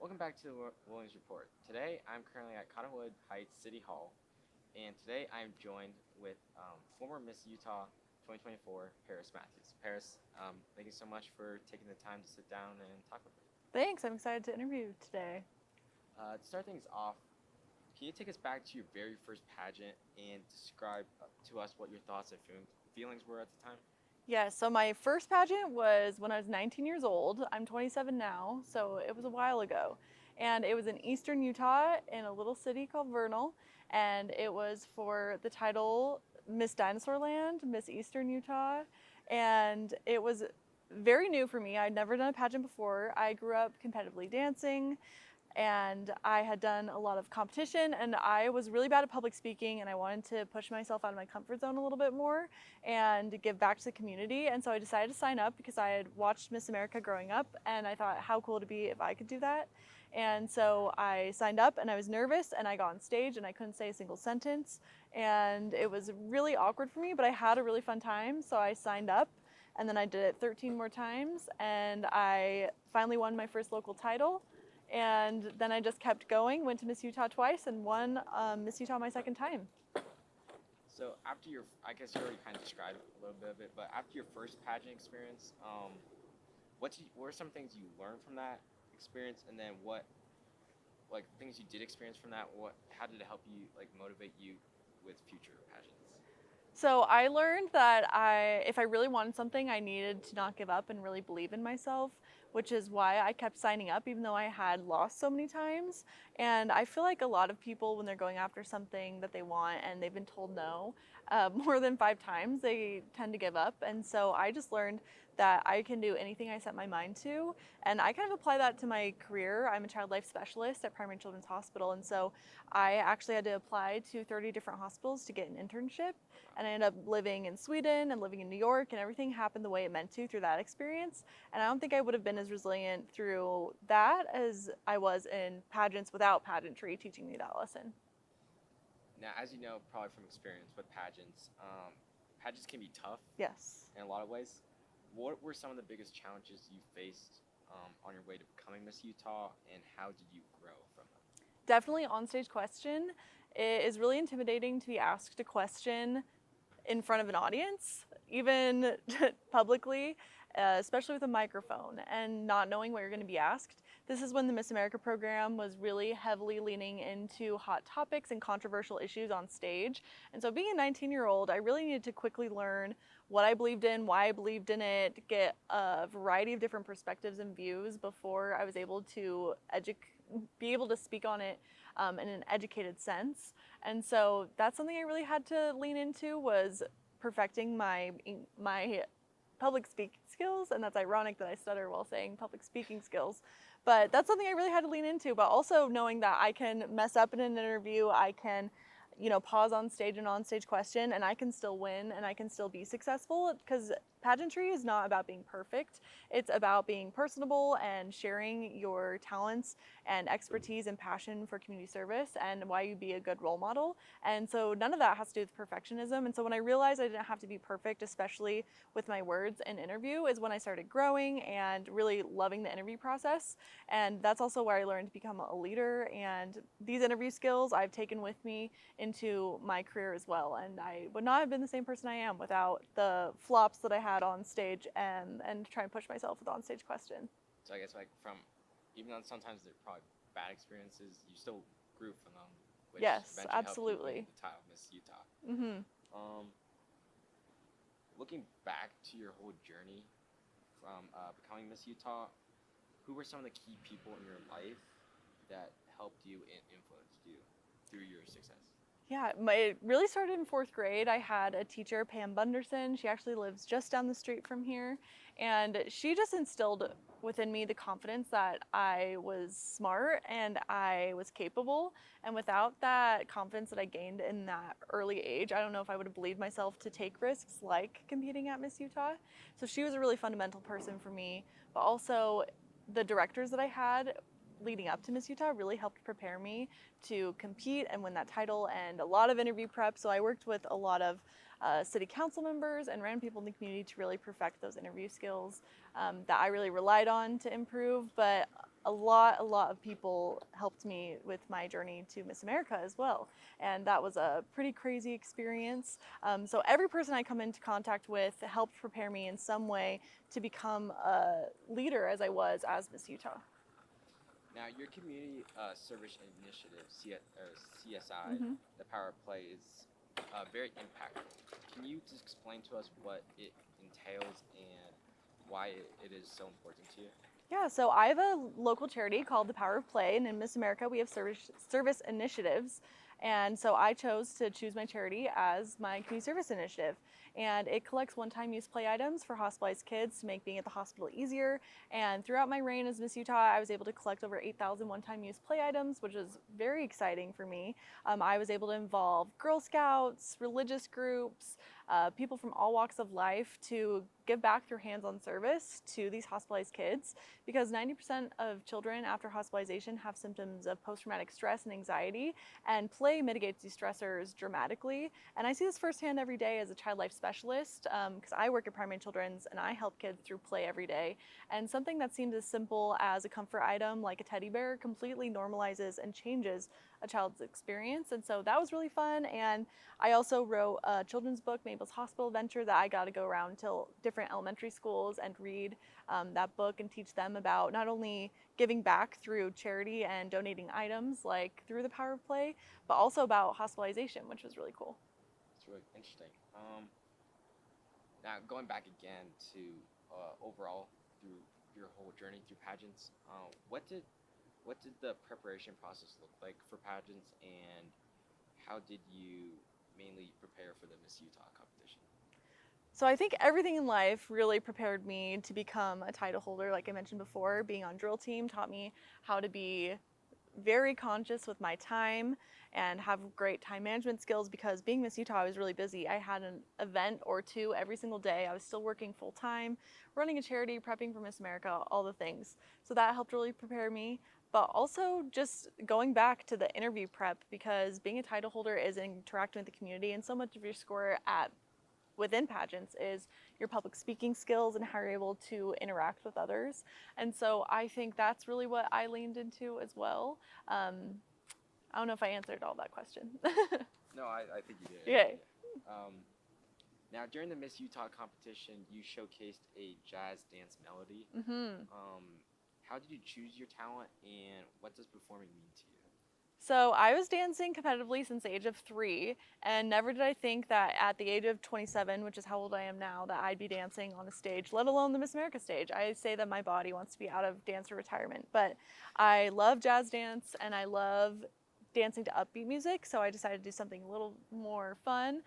Welcome back to the Williams Report. Today, I'm currently at Cottonwood Heights City Hall, and today I'm joined with former Miss Utah 2024, Paris Matthews. Paris, thank you so much for taking the time to sit down and talk with me. Thanks, I'm excited to interview today. To start things off, can you take us back to your very first pageant and describe to us what your thoughts and feelings were at the time? Yeah, so my first pageant was when I was 19 years old. I'm 27 now, so it was a while ago. And it was in eastern Utah in a little city called Vernal. And it was for the title Miss Dinosaur Land, Miss Eastern Utah. And it was very new for me. I'd never done a pageant before. I grew up competitively dancing, and I had done a lot of competition, and I was really bad at public speaking, and I wanted to push myself out of my comfort zone a little bit more and give back to the community. And so I decided to sign up because I had watched Miss America growing up, and I thought how cool it'd be if I could do that. And so I signed up, and I was nervous, and I got on stage and I couldn't say a single sentence, and it was really awkward for me, but I had a really fun time. So I signed up, and then I did it 13 more times, and I finally won my first local title. And then I just kept going, went to Miss Utah twice, and won Miss Utah my second time. So after I guess you already kind of described a little bit of it, but after your first pageant experience, what were some things you learned from that experience, and then what, like things you did experience from that, how did it help you, like motivate you with future pageants? So I learned that if I really wanted something, I needed to not give up and really believe in myself, which is why I kept signing up even though I had lost so many times. And I feel like a lot of people, when they're going after something that they want and they've been told no more than 5 times, they tend to give up. And so I just learned that I can do anything I set my mind to. And I kind of apply that to my career. I'm a child life specialist at Primary Children's Hospital. And so I actually had to apply to 30 different hospitals to get an internship. And I ended up living in Sweden and living in New York, and everything happened the way it meant to through that experience. And I don't think I would have been as resilient through that as I was in pageants without pageantry teaching me that lesson. Now, as you know, probably from experience with pageants, pageants can be tough Yes. in a lot of ways. What were some of the biggest challenges you faced on your way to becoming Miss Utah, and how did you grow from them? Definitely on-stage question. It is really intimidating to be asked a question in front of an audience, even publicly, especially with a microphone and not knowing what you're going to be asked. This is when the Miss America program was really heavily leaning into hot topics and controversial issues on stage. And so being a 19-year-old, I really needed to quickly learn what I believed in, why I believed in it, get a variety of different perspectives and views before I was able to be able to speak on it in an educated sense. And so that's something I really had to lean into, was perfecting my public speaking skills. And that's ironic that I stutter while saying public speaking skills. But that's something I really had to lean into, but also knowing that I can mess up in an interview, I can pause on stage and on stage question, and I can still win and I can still be successful, because pageantry is not about being perfect. It's about being personable and sharing your talents and expertise and passion for community service and why you be a good role model. And so none of that has to do with perfectionism. And so when I realized I didn't have to be perfect, especially with my words in interview, is when I started growing and really loving the interview process. And that's also where I learned to become a leader. And these interview skills I've taken with me into my career as well. And I would not have been the same person I am without the flops that I had on stage and try and push myself with on-stage question. So I guess like even though sometimes they're probably bad experiences, you still grew from them, which Yes, eventually absolutely. helped you win the title of Miss Utah. Mm-hmm. Looking back to your whole journey from becoming Miss Utah, who were some of the key people in your life that helped you and influenced you through your success? Yeah, it really started in 4th grade. I had a teacher, Pam Bunderson. She actually lives just down the street from here. And she just instilled within me the confidence that I was smart and I was capable. And without that confidence that I gained in that early age, I don't know if I would have believed myself to take risks like competing at Miss Utah. So she was a really fundamental person for me. But also the directors that I had leading up to Miss Utah really helped prepare me to compete and win that title, and a lot of interview prep. So I worked with a lot of city council members and random people in the community to really perfect those interview skills that I really relied on to improve. But a lot of people helped me with my journey to Miss America as well. And that was a pretty crazy experience. So every person I come into contact with helped prepare me in some way to become a leader as I was as Miss Utah. Now, your community service initiative, CSI, Mhm. the Power of Play, is very impactful. Can you just explain to us what it entails and why it is so important to you? Yeah, so I have a local charity called the Power of Play, and in Miss America we have service initiatives. And so I chose to choose my charity as my community service initiative. And it collects one-time use play items for hospitalized kids to make being at the hospital easier. And throughout my reign as Miss Utah, I was able to collect over 8,000 one-time use play items, which is very exciting for me. I was able to involve Girl Scouts, religious groups, people from all walks of life to give back through hands-on service to these hospitalized kids, because 90% of children after hospitalization have symptoms of post-traumatic stress and anxiety, and play mitigates these stressors dramatically. And I see this firsthand every day as a child life specialist, because I work at Primary Children's and I help kids through play every day. And something that seems as simple as a comfort item like a teddy bear completely normalizes and changes a child's experience. And so that was really fun. And I also wrote a children's book, Mabel's Hospital Adventure, that I got to go around to different elementary schools and read that book and teach them about not only giving back through charity and donating items like through the Power of Play, but also about hospitalization, which was really cool. It's really interesting. Now, going back again to overall through your whole journey through pageants, what did the preparation process look like for pageants, and how did you mainly prepare for the Miss Utah competition? So I think everything in life really prepared me to become a title holder. Like I mentioned before, being on drill team taught me how to be very conscious with my time and have great time management skills, because being Miss Utah, I was really busy. I had an event or two every single day. I was still working full time, running a charity, prepping for Miss America, all the things. So that helped really prepare me. But also just going back to the interview prep, because being a title holder is interacting with the community, and so much of your score within pageants is your public speaking skills and how you're able to interact with others. And so I think that's really what I leaned into as well. I don't know if I answered all that question. No, I think you did. Okay. Now, during the Miss Utah competition, you showcased a jazz dance melody. Mm-hmm. How did you choose your talent, and what does performing mean to you? So I was dancing competitively since the age of 3, and never did I think that at the age of 27, which is how old I am now, that I'd be dancing on a stage, let alone the Miss America stage. I say that my body wants to be out of dance or retirement, but I love jazz dance and I love dancing to upbeat music, so I decided to do something a little more fun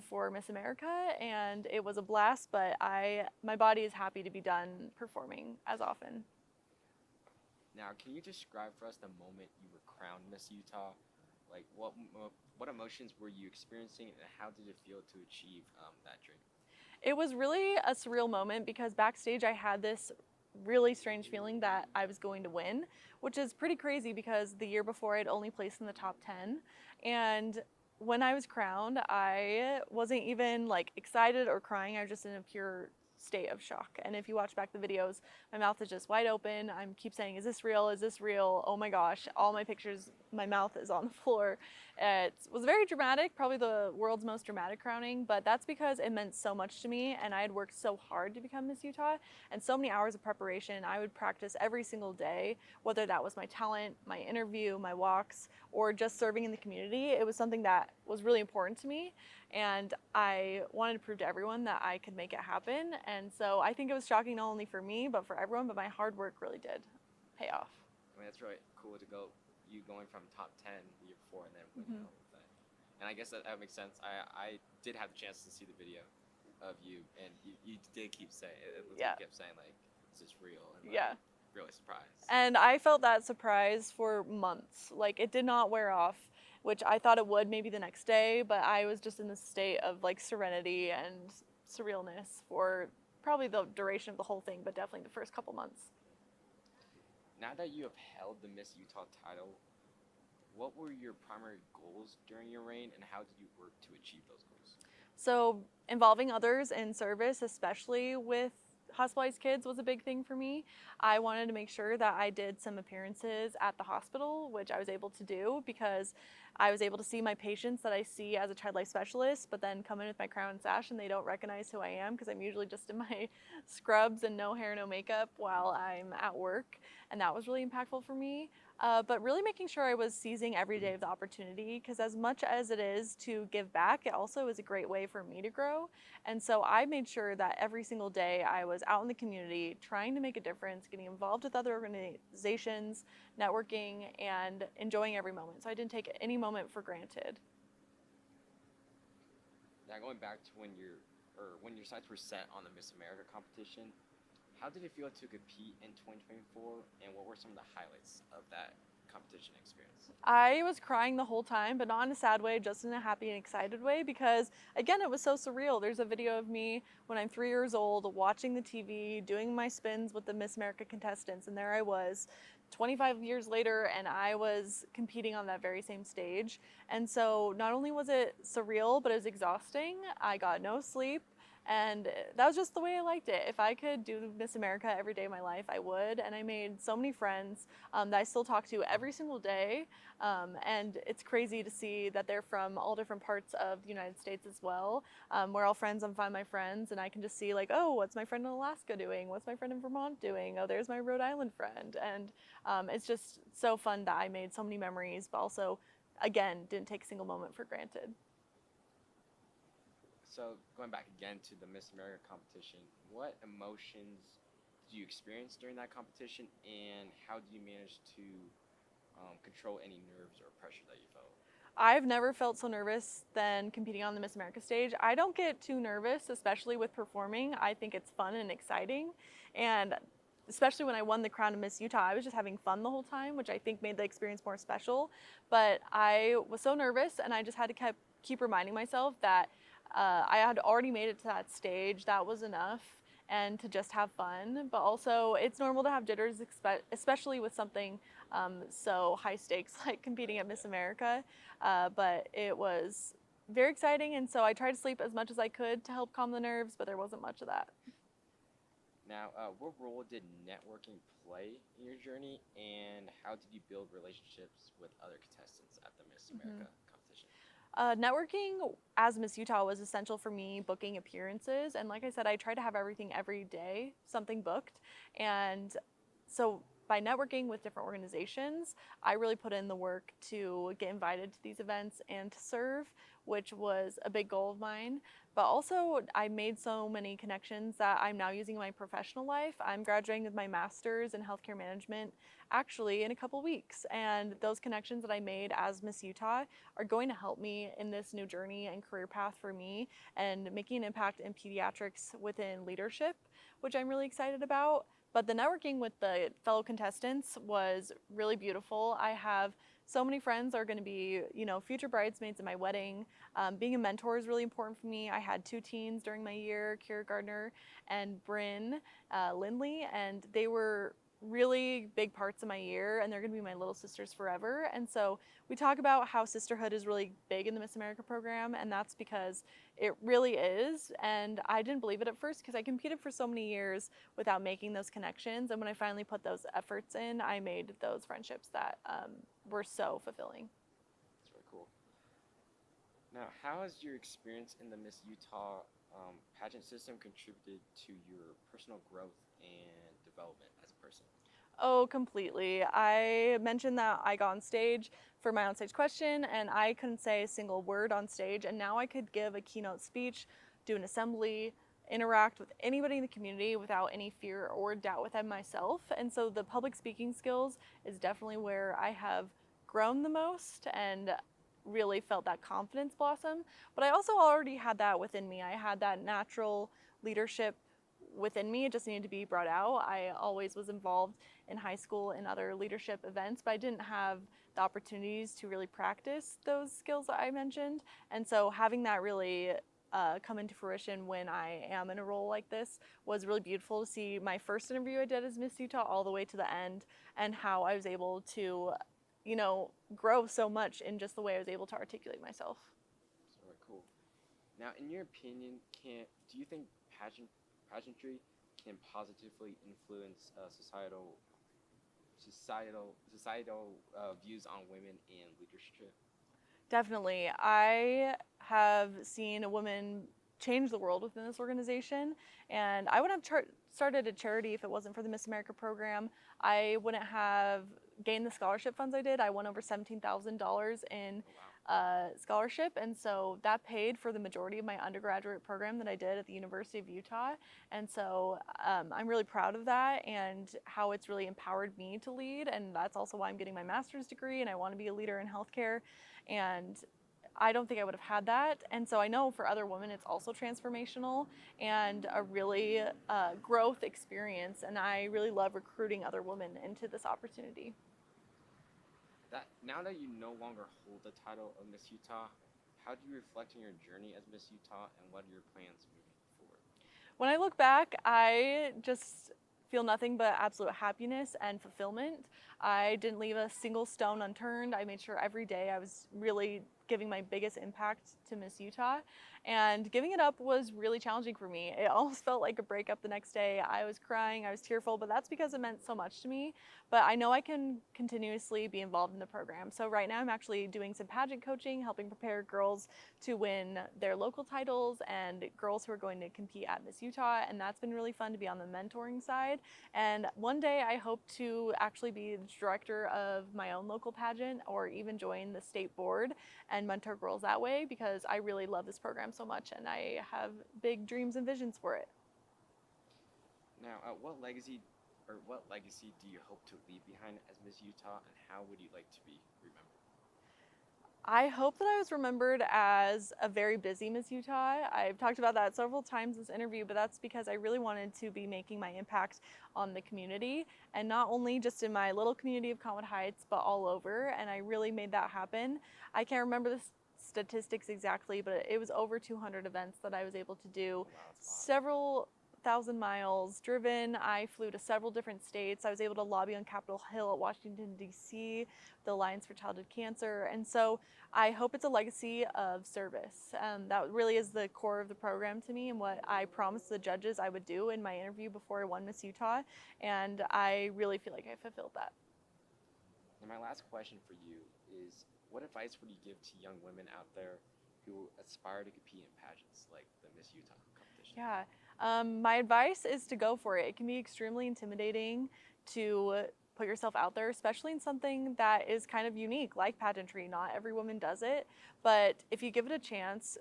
for Miss America, and it was a blast, but my body is happy to be done performing as often. Now, can you describe for us the moment you were crowned Miss Utah? Like, what emotions were you experiencing, and how did it feel to achieve that dream? It was really a surreal moment, because backstage I had this really strange feeling that I was going to win, which is pretty crazy because the year before I'd only placed in the top 10. And when I was crowned, I wasn't even like excited or crying. I was just in a pure state of shock. And if you watch back the videos, my mouth is just wide open. I keep saying, is this real? Is this real? Oh my gosh. All my pictures, my mouth is on the floor. It was very dramatic, probably the world's most dramatic crowning, but that's because it meant so much to me, and I had worked so hard to become Miss Utah, and so many hours of preparation. I would practice every single day, whether that was my talent, my interview, my walks, or just serving in the community. It was something that was really important to me, and I wanted to prove to everyone that I could make it happen. And so I think it was shocking not only for me, but for everyone, but my hard work really did pay off. I mean, that's really cool to you going from top 10 the year before and then winning all of that. And I guess that makes sense. I did have the chance to see the video of you, and you did keep saying, you kept saying, like, is this real? And, like, really surprised. And I felt that surprise for months. Like, it did not wear off, which I thought it would maybe the next day, but I was just in this state of like serenity and surrealness for probably the duration of the whole thing, but definitely the first couple months. Now that you have held the Miss Utah title, what were your primary goals during your reign, and how did you work to achieve those goals? So involving others in service, especially with hospitalized kids was a big thing for me. I wanted to make sure that I did some appearances at the hospital, which I was able to do because I was able to see my patients that I see as a child life specialist, but then come in with my crown and sash and they don't recognize who I am because I'm usually just in my scrubs and no hair, no makeup while I'm at work. And that was really impactful for me. But really making sure I was seizing every day of the opportunity, because as much as it is to give back, it also is a great way for me to grow. And so I made sure that every single day I was out in the community trying to make a difference, getting involved with other organizations, networking, and enjoying every moment. So I didn't take any moment for granted. Now going back to when your sights were set on the Miss America competition, how did it feel to compete in 2024, and what were some of the highlights of that competition experience? I was crying the whole time, but not in a sad way, just in a happy and excited way, because again, it was so surreal. There's a video of me when I'm 3 years old watching the TV, doing my spins with the Miss America contestants, and there I was 25 years later, and I was competing on that very same stage. And so not only was it surreal, but it was exhausting. I got no sleep. And that was just the way I liked it. If I could do Miss America every day of my life, I would. And I made so many friends that I still talk to every single day. And it's crazy to see that they're from all different parts of the United States as well. We're all friends on Find My Friends, and I can just see like, oh, what's my friend in Alaska doing? What's my friend in Vermont doing? Oh, there's my Rhode Island friend. And it's just so fun that I made so many memories, but also, again, didn't take a single moment for granted. So going back again to the Miss America competition, what emotions did you experience during that competition, and how did you manage to control any nerves or pressure that you felt? I've never felt so nervous than competing on the Miss America stage. I don't get too nervous, especially with performing. I think it's fun and exciting. And especially when I won the crown of Miss Utah, I was just having fun the whole time, which I think made the experience more special. But I was so nervous, and I just had to keep reminding myself that I had already made it to that stage. That was enough, and to just have fun. But also, it's normal to have jitters, especially with something so high stakes like competing at Miss America. But it was very exciting, and so I tried to sleep as much as I could to help calm the nerves, but there wasn't much of that. Now, what role did networking play in your journey, and how did you build relationships with other contestants at the Miss America competition? Networking as Miss Utah was essential for me booking appearances. And like I said, I try to have everything every day, something booked. And so by networking with different organizations, I really put in the work to get invited to these events and to serve, which was a big goal of mine. But also, I made so many connections that I'm now using in my professional life. I'm graduating with my master's in healthcare management actually in a couple weeks. And those connections that I made as Miss Utah are going to help me in this new journey and career path for me, and making an impact in pediatrics within leadership, which I'm really excited about. But the networking with the fellow contestants was really beautiful. I have so many friends that are going to be, future bridesmaids in my wedding. Being a mentor is really important for me. I had 2 teens during my year, Kira Gardner and Bryn Lindley, and they were really big parts of my year, and they're going to be my little sisters forever. And so we talk about how sisterhood is really big in the Miss America program, and that's because it really is. And I didn't believe it at first because I competed for so many years without making those connections. And when I finally put those efforts in, I made those friendships that were so fulfilling. That's really cool. Now, how has your experience in the Miss Utah pageant system contributed to your personal growth and development as a person? Oh, completely. I mentioned that I got on stage for my onstage question, and I couldn't say a single word on stage, and now I could give a keynote speech, do an assembly, interact with anybody in the community without any fear or doubt within myself. And so the public speaking skills is definitely where I have grown the most and really felt that confidence blossom. But I also already had that within me. I had that natural leadership within me. It just needed to be brought out. I always was involved in high school and other leadership events, but I didn't have the opportunities to really practice those skills that I mentioned. And so having that really come into fruition when I am in a role like this was really beautiful to see my first interview I did as Miss Utah all the way to the end, and how I was able to, grow so much in just the way I was able to articulate myself. That's really cool. Now, in your opinion, do you think pageantry can positively influence societal views on women in leadership? Definitely. I have seen a woman change the world within this organization, and I wouldn't have started a charity if it wasn't for the Miss America program. I wouldn't have gained the scholarship funds I did. I won over $17,000 in Oh, wow. scholarship, and so that paid for the majority of my undergraduate program that I did at the University of Utah. And so I'm really proud of that and how it's really empowered me to lead. And that's also why I'm getting my master's degree, and I want to be a leader in healthcare. And I don't think I would have had that. And so I know for other women, it's also transformational and a really growth experience. And I really love recruiting other women into this opportunity. That now that you no longer hold the title of Miss Utah, how do you reflect on your journey as Miss Utah, and what are your plans moving forward? When I look back, I just feel nothing but absolute happiness and fulfillment. I didn't leave a single stone unturned. I made sure every day I was really giving my biggest impact to Miss Utah. And giving it up was really challenging for me. It almost felt like a breakup the next day. I was crying, I was tearful, but that's because it meant so much to me. But I know I can continuously be involved in the program. So right now I'm actually doing some pageant coaching, helping prepare girls to win their local titles and girls who are going to compete at Miss Utah. And that's been really fun to be on the mentoring side. And one day I hope to actually be the director of my own local pageant or even join the state board and mentor girls that way, because I really love this program so much and I have big dreams and visions for it. Now, what legacy do you hope to leave behind as Miss Utah, and how would you like to be remembered? I hope that I was remembered as a very busy Miss Utah. I've talked about that several times in this interview, but that's because I really wanted to be making my impact on the community, and not only just in my little community of Conwood Heights, but all over, and I really made that happen. I can't remember the statistics exactly, but it was over 200 events that I was able to do. Oh, wow, that's a lot. Several thousand miles driven. I flew to several different states. I was able to lobby on Capitol Hill at Washington, D.C., the Alliance for Childhood Cancer. And so I hope it's a legacy of service. That really is the core of the program to me and what I promised the judges I would do in my interview before I won Miss Utah. And I really feel like I fulfilled that. And my last question for you is, what advice would you give to young women out there who aspire to compete in pageants like the Miss Utah competition? Yeah. My advice is to go for it. It can be extremely intimidating to put yourself out there, especially in something that is kind of unique, like pageantry. Not every woman does it, but if you give it a chance,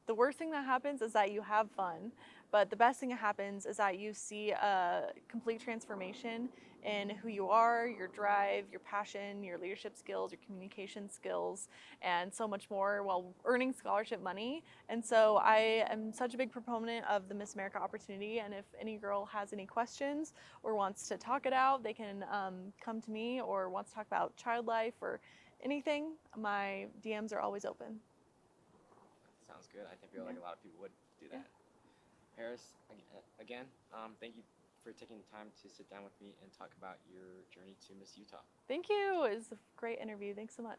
the worst thing that happens is that you have fun, but the best thing that happens is that you see a complete transformation in who you are, your drive, your passion, your leadership skills, your communication skills, and so much more while earning scholarship money. And so I am such a big proponent of the Miss America opportunity, and if any girl has any questions or wants to talk it out, they can come to me, or wants to talk about child life or anything, my DMs are always open. Sounds good. I feel like a lot of people would do that. Paris, again, thank you for taking the time to sit down with me and talk about your journey to Miss Utah. Thank you. It was a great interview. Thanks so much.